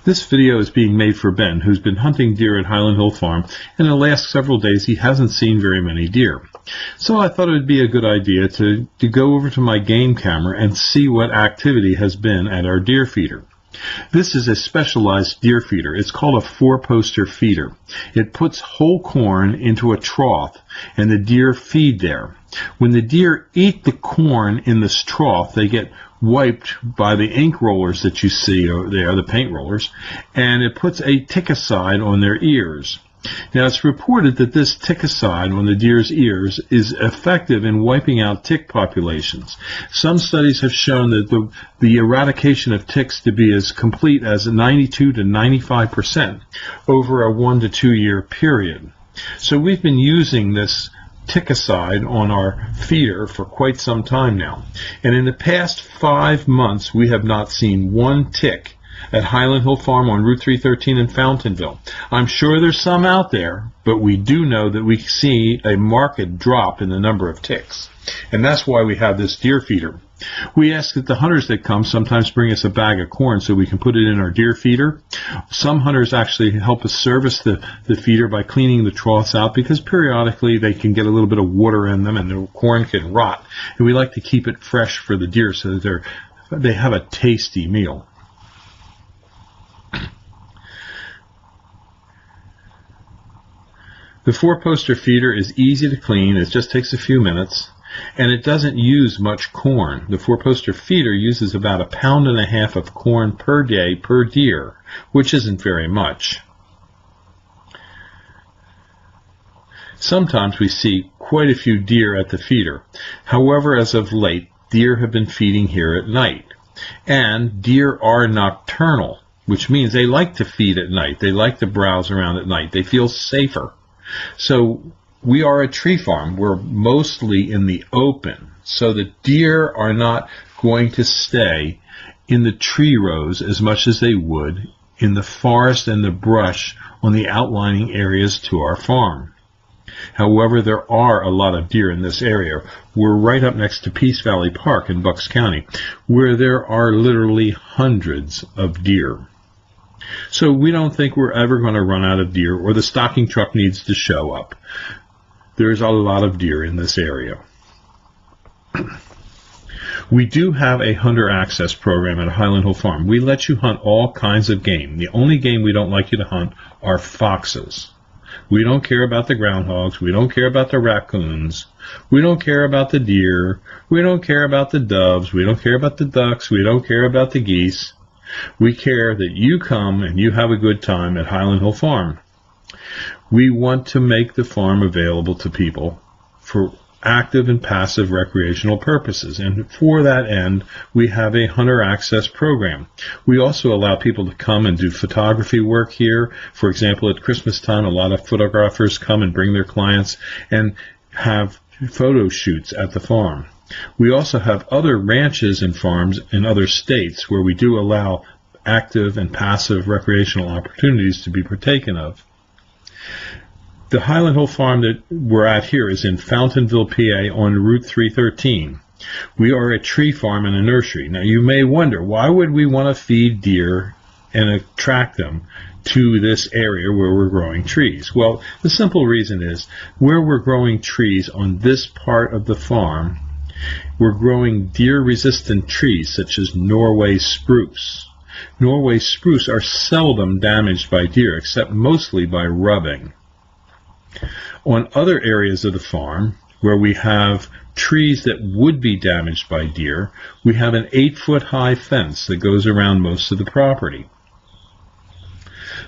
This video is being made for Ben, who's been hunting deer at Highland Hill Farm, and in the last several days he hasn't seen very many deer. So I thought it would be a good idea to go over to my game camera and see what activity has been at our deer feeder. This is a specialized deer feeder. It's called a four-poster feeder. It puts whole corn into a trough, and the deer feed there. When the deer eat the corn in this trough, they get wiped by the ink rollers that you see over there, the paint rollers, and it puts a ticicide on their ears. Now, it's reported that this ticicide on the deer's ears is effective in wiping out tick populations. Some studies have shown that the eradication of ticks to be as complete as 92 to 95% over a 1 to 2 year period. So we've been using this ticicide on our feeder for quite some time now. And in the past 5 months, we have not seen one tick at Highland Hill Farm on Route 313 in Fountainville. I'm sure there's some out there, but we do know that we see a marked drop in the number of ticks. And that's why we have this deer feeder. We ask that the hunters that come sometimes bring us a bag of corn so we can put it in our deer feeder. Some hunters actually help us service the feeder by cleaning the troughs out, because periodically they can get a little bit of water in them and the corn can rot. And we like to keep it fresh for the deer so that they have a tasty meal. The four-poster feeder is easy to clean. It just takes a few minutes, and it doesn't use much corn. The four-poster feeder uses about 1.5 pounds of corn per day per deer, which isn't very much. Sometimes we see quite a few deer at the feeder. However, as of late, deer have been feeding here at night, and deer are nocturnal, which means they like to feed at night. They like to browse around at night. They feel safer. So we are a tree farm. We're mostly in the open, so the deer are not going to stay in the tree rows as much as they would in the forest and the brush on the outlining areas to our farm. However, there are a lot of deer in this area. We're right up next to Peace Valley Park in Bucks County, where there are literally hundreds of deer. So we don't think we're ever going to run out of deer, or the stocking truck needs to show up. There's a lot of deer in this area. We do have a hunter access program at Highland Hill Farm. We let you hunt all kinds of game. The only game we don't like you to hunt are foxes. We don't care about the groundhogs. We don't care about the raccoons. We don't care about the deer. We don't care about the doves. We don't care about the ducks. We don't care about the geese. We care that you come and you have a good time at Highland Hill Farm. We want to make the farm available to people for active and passive recreational purposes, and for that end, we have a hunter access program. We also allow people to come and do photography work here. For example, at Christmas time, a lot of photographers come and bring their clients and have photo shoots at the farm. We also have other ranches and farms in other states where we do allow active and passive recreational opportunities to be partaken of. The Highland Hill Farm that we're at here is in Fountainville, PA on Route 313. We are a tree farm and a nursery. Now you may wonder, why would we want to feed deer and attract them to this area where we're growing trees? Well, the simple reason is, where we're growing trees on this part of the farm, we're growing deer-resistant trees such as Norway spruce. Norway spruce are seldom damaged by deer, except mostly by rubbing. On other areas of the farm, where we have trees that would be damaged by deer, we have an 8-foot-high fence that goes around most of the property.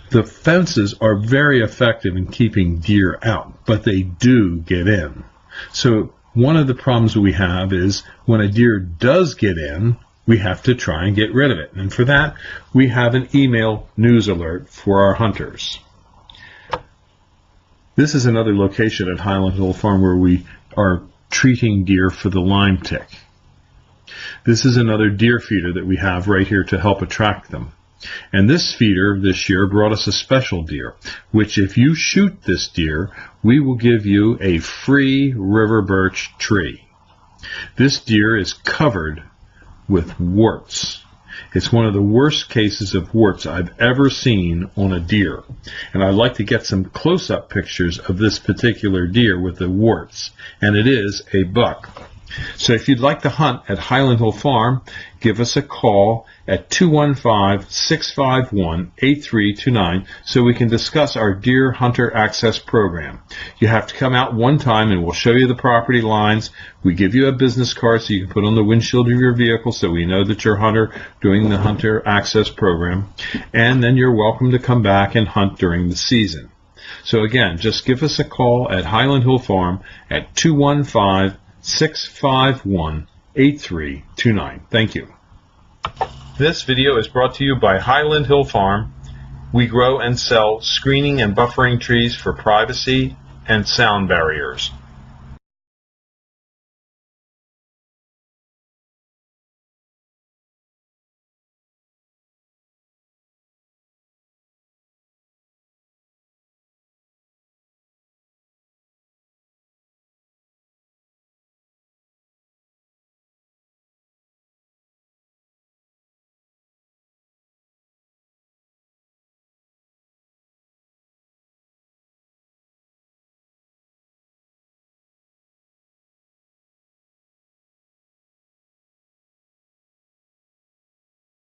The fences are very effective in keeping deer out, but they do get in. So one of the problems we have is when a deer does get in, we have to try and get rid of it. And for that, we have an email news alert for our hunters. This is another location at Highland Hill Farm where we are treating deer for the Lyme tick. This is another deer feeder that we have right here to help attract them. And this feeder this year brought us a special deer, which if you shoot this deer, we will give you a free river birch tree. This deer is covered with warts. It's one of the worst cases of warts I've ever seen on a deer. And I'd like to get some close-up pictures of this particular deer with the warts. And it is a buck. So if you'd like to hunt at Highland Hill Farm, give us a call at 215-651-8329 so we can discuss our Deer Hunter Access Program. You have to come out one time and we'll show you the property lines. We give you a business card so you can put on the windshield of your vehicle so we know that you're a hunter doing the Hunter Access Program. And then you're welcome to come back and hunt during the season. So again, just give us a call at Highland Hill Farm at 215-651-8329. Thank you. This video is brought to you by Highland Hill Farm. We grow and sell screening and buffering trees for privacy and sound barriers.